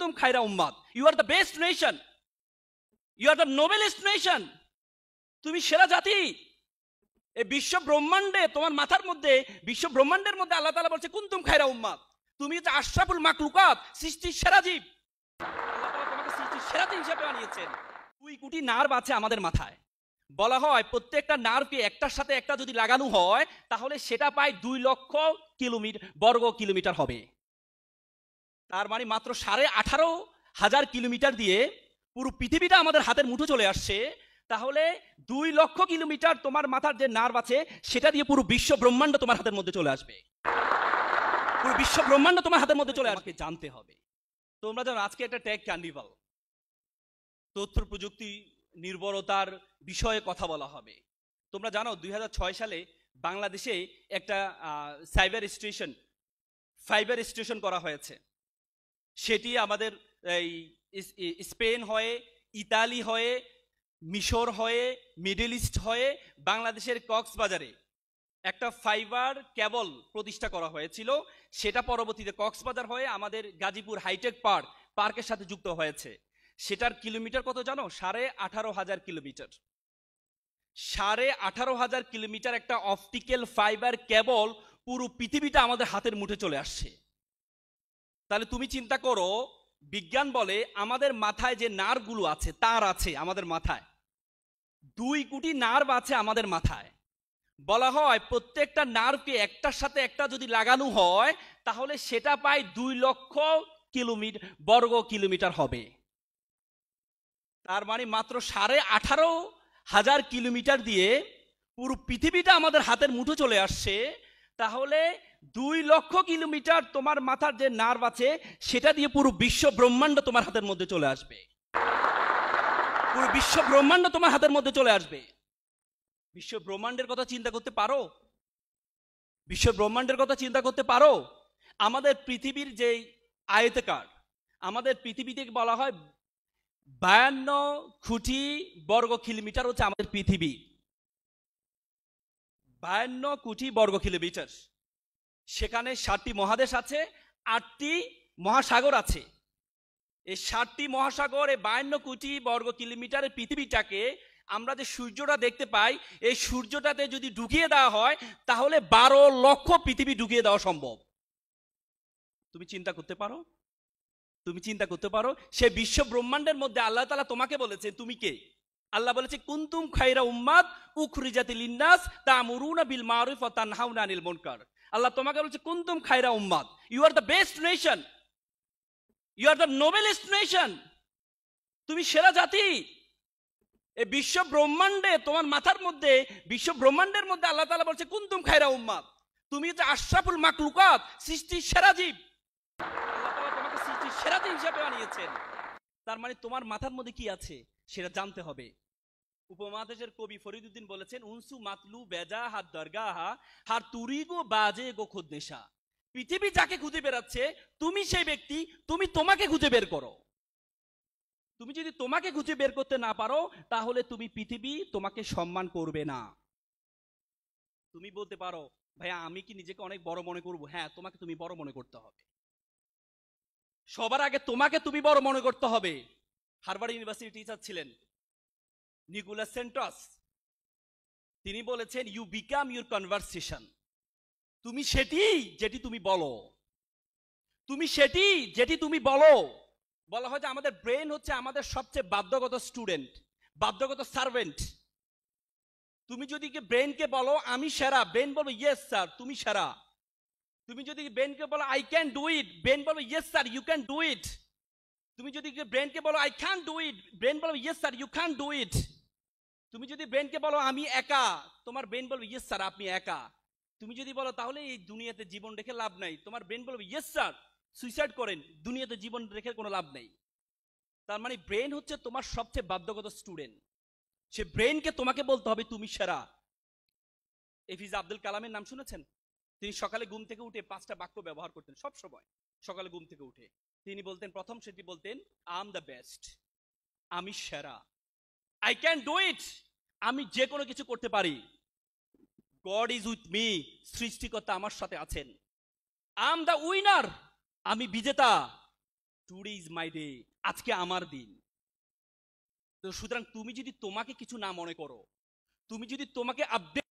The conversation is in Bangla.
কুনতুম খায়রা উম্মাত, you are the best nation, you are the noblest nation, তুমি সেরা জাতি। এই বিশ্ব ব্রহ্মাণ্ডে তোমার মাথার মধ্যে, বিশ্ব ব্রহ্মাণ্ডের মধ্যে আল্লাহ তাআলা বলছে কুনতুম খায়রা উম্মাত, তুমি হচ্ছে আশরাফুল মাখলুকাত, সৃষ্টির সেরা জীব। আল্লাহ তাআলা তোমাকে সৃষ্টির সেরা জীব হিসেবে বানিয়েছেন। 2 কোটি নার্ভ আছে আমাদের মাথায়। বলা হয় প্রত্যেকটা নার্ভকে একটার সাথে একটা যদি লাগানো হয় তাহলে সেটা প্রায় 2 লক্ষ বর্গ কিলোমিটার হবে। তার মানে মাত্র 18,500 কিলোমিটার দিয়ে পুরো পৃথিবীটা আমাদের হাতের মুঠো চলে আসছে। তাহলে 2 লক্ষ কিলোমিটার তোমার মাথার যে নার্ভ আছে সেটা দিয়ে পুরো বিশ্ব ব্রহ্মাণ্ড তোমার হাতের মধ্যে চলে আসবে। পুরো বিশ্ব ব্রহ্মাণ্ড তোমার হাতের মধ্যে চলে আসবে। জানতে হবে। তোমরা জানো আজকে একটা টেক কার্নিভাল, তথ্য প্রযুক্তি নির্ভরতার বিষয়ে কথা বলা হবে। তোমরা জানো 2006 সালে বাংলাদেশে একটা ফাইবার স্টেশন করা হয়েছে। সেটি আমাদের এই স্পেন হয়ে, ইতালি হয়ে, মিশর হয়ে, মিডল ইস্ট হয়ে বাংলাদেশের কক্সবাজারে একটা ফাইবার কেবল প্রতিষ্ঠা করা হয়েছিল। সেটা পরবর্তীতে কক্সবাজার হয়ে আমাদের গাজীপুর হাইটেক পার্কের সাথে যুক্ত হয়েছে। সেটার কিলোমিটার কত জানো? 18,500 কিলোমিটার। 18,500 কিলোমিটার একটা অপটিক্যাল ফাইবার কেবল পুরো পৃথিবীটা আমাদের হাতের মুঠে চলে আসছে। তাহলে তুমি চিন্তা করো, বিজ্ঞান বলে আমাদের মাথায় যে নার্ভগুলো আছে, তার আছে আমাদের মাথায় 2 কোটি নার্ভ আছে আমাদের মাথায়। বলা হয় প্রত্যেকটা নার্ভকে একটার সাথে একটা যদি লাগানো হয় তাহলে সেটা প্রায় 2 লক্ষ বর্গ কিলোমিটার হবে। তার মানে মাত্র 18,500 কিলোমিটার দিয়ে পুরো পৃথিবীটা আমাদের হাতের মুঠো চলে আসছে। তাহলে 2 লক্ষ কিলোমিটার তোমার মাথার যে নার্ভ আছে সেটা দিয়ে পুরো বিশ্ব ব্রহ্মাণ্ড তোমার হাতের মধ্যে চলে আসবে। পুরো বিশ্ব ব্রহ্মাণ্ড তোমার হাতের মধ্যে চলে আসবে। বিশ্ব ব্রহ্মাণ্ডের কথা চিন্তা করতে পারো? বিশ্ব ব্রহ্মাণ্ডের কথা চিন্তা করতে পারো? আমাদের পৃথিবীর যে আয়তাকার, আমাদের পৃথিবীতে বলা হয় 52 কোটি বর্গ কিলোমিটার হচ্ছে আমাদের পৃথিবী। 52 কোটি বর্গ কিলোমিটার। সেখানে 7টি মহাদেশ আছে, 8টি মহাসাগর আছে। এই 7টি মহাসাগর, এই 52 কোটি বর্গ কিলোমিটারের পৃথিবীটাকে আমরা যে সূর্যটা দেখতে পাই, এই সূর্যটাতে যদি ঢুকিয়ে দেওয়া হয় তাহলে 12 লক্ষ পৃথিবী ঢুকিয়ে দেওয়া সম্ভব। তুমি চিন্তা করতে পারো? তুমি চিন্তা করতে পারো? সে বিশ্ব ব্রহ্মাণ্ডের মধ্যে আল্লাহ তাআলা তোমাকে বলেছে তুমি কে? আল্লাহ বলেছে কুনতুম খায়রা উম্মাত উখরিজাত লিন-নাস তা'মুরুনা বিল মারুফ ওয়া তানহাউনা আনিল মুনকার। আল্লাহ তোমাকে বলেছে কুনতুম খায়রা উম্মাত, you are the best nation, you are the noblest nation, তুমি সেরা জাতি। এই বিশ্ব ব্রহ্মাণ্ডে তোমার মাথার মধ্যে, বিশ্ব ব্রহ্মাণ্ডের মধ্যে আল্লাহ তাআলা বলছে কুনতুম খায়রা উম্মাত, তুমি হচ্ছে আশরাফুল মাখলুকাত, সৃষ্টির সেরা জীব। আল্লাহ তাআলা তোমাকে সৃষ্টির সেরা জীব হিসেবে বানিয়েছেন। তার মানে তোমার মাথার মধ্যে কি আছে সেটা জানতে হবে। উপমহাদেশের কবি ফরিদউদ্দিন বলেছেন উনসু মাতলু বেজা হাত দরগাহা হার তুরিগো বাজে গো খুদনেশা। পৃথিবী যাকে খুঁজে বেড়াচ্ছে তুমি সেই ব্যক্তি, তুমি তোমাকে খুঁজে বের করো। তুমি যদি তোমাকে খুঁজে বের করতে না পারো তাহলে তুমি পৃথিবী তোমাকে সম্মান করবে না। তুমি বলতে পারো ভাইয়া আমি কি নিজেকে অনেক বড় মনে করব? হ্যাঁ, তোমাকে তুমি বড় মনে করতে হবে। সবার আগে তোমাকে তুমি বড় মনে করতে হবে। হার্ভার্ড ইউনিভার্সিটি টিচার ছিলেন নিকোলাস সেন্টস, তিনি বলেছেন ইউ বিকাম ইউর কনভারসেশন। তুমি সেটি যেটি তুমি বলো, তুমি সেটি যেটি তুমি বলো। বলা হয় যে আমাদের ব্রেন হচ্ছে আমাদের সবচেয়ে বাধ্যগত স্টুডেন্ট, বাধ্যগত সার্ভেন্ট। তুমি যদি ব্রেনকে বলো আমি সেরা, ব্রেন বলো ইয়েস স্যার তুমি সেরা। তুমি যদি ব্রেনকে বলো I can do it, brain বলো yes sir you can do it. তুমি যদি ব্রেনকে বলো I can do it, brain বলো yes sir you can do it. তুমি যদি ব্রেনকে বলো আমি একা, তোমার ব্রেন বলবে ইয়েস স্যার আপনি একা। তুমি যদি বলো তাহলে এই দুনিয়াতে জীবন রেখে লাভ নাই, তোমার ব্রেন বলবে ইয়েস স্যার সুইসাইড করেন, দুনিয়াতে জীবন রেখে কোনো লাভ নেই। তার মানে ব্রেন হচ্ছে তোমার সবচেয়ে বাধ্যগত স্টুডেন্ট। সে ব্রেনকে তোমাকে বলতে হবে তুমি সেরা। এপিজে আব্দুল কালামের নাম শুনেছেন? তিনি সকালে ঘুম থেকে উঠে 5টা বাক্য ব্যবহার করতেন সব সময়। সকালে ঘুম থেকে উঠে তিনি বলতেন, প্রথম সেটি বলতেন আই এম দ্য বেস্ট, আমি সেরা। আই ক্যান ডু ইট, আমি যে কোনো কিছু করতে পারি। গড ইজ উইথ মি, সৃষ্টিকর্তা আমার সাথে আছেন। আই এম দ্য উইনার, আমি বিজেতা। টুডে ইজ মাই ডে, আজকে আমার দিন। তো সুতরাং তুমি যদি তোমাকে কিছু না মনে করো, তুমি যদি তোমাকে আপডেট